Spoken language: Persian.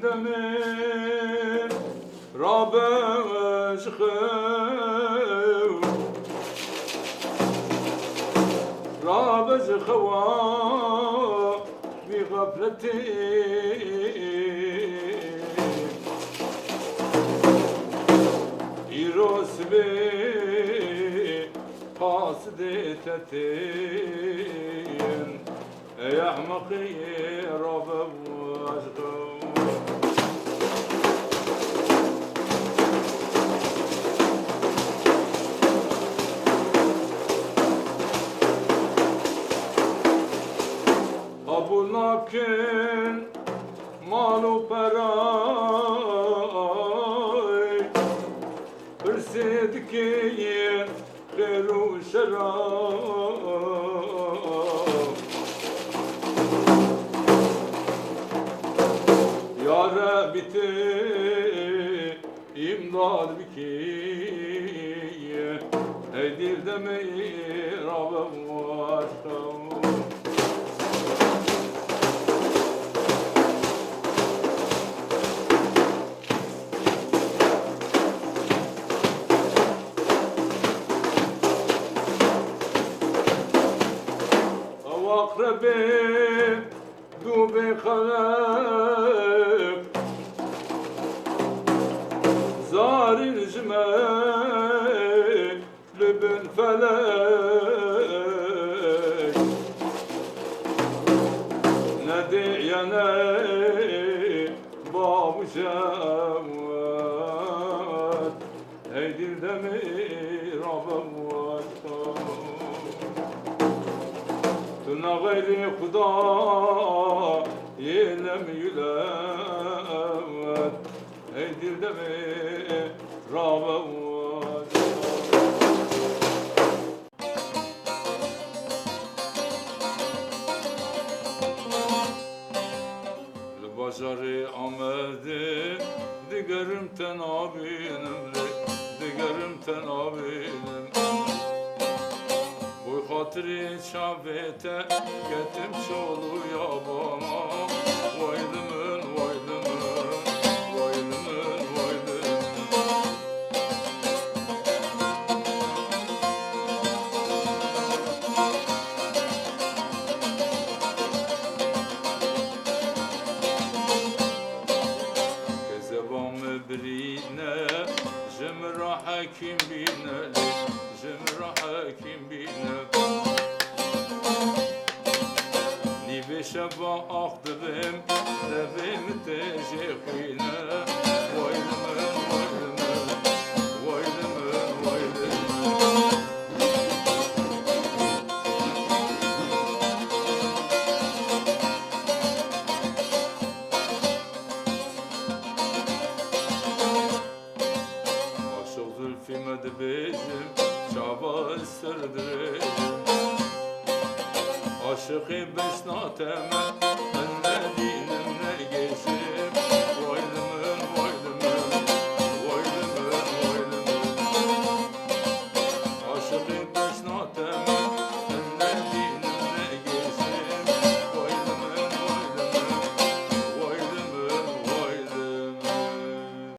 دمين رابش خو رابش خوا بغفلتي إيروس بي قاصدي تتين يا أحمقي رابش خو قبول نکن مال و پرای برسید که خیر و شراب یا ربی ته امداد بکی ای دیر دمی راب واشتم أقربين دوبي خلق زار الجمال لبن فلك ندي يا ناي بابو شاوات هيدي الدمي ربوات تنا غير خدا يلم يلوت هيدي الدمي رابوات البشر آمده دیگرم تنابینم دیگرم تنابینم bu hatırı şavete getim çolu yabama vaylımın vaylımın vaylımın vaylımın kezebamı birine jemra hakim bine jemra hakim bine شبا أخدم لبيم تجيخينا ويلمن ويلمن ويلمن ويلمن عاشق زلفي مدبيجم شعبا السردريجم عاشقی بشناتم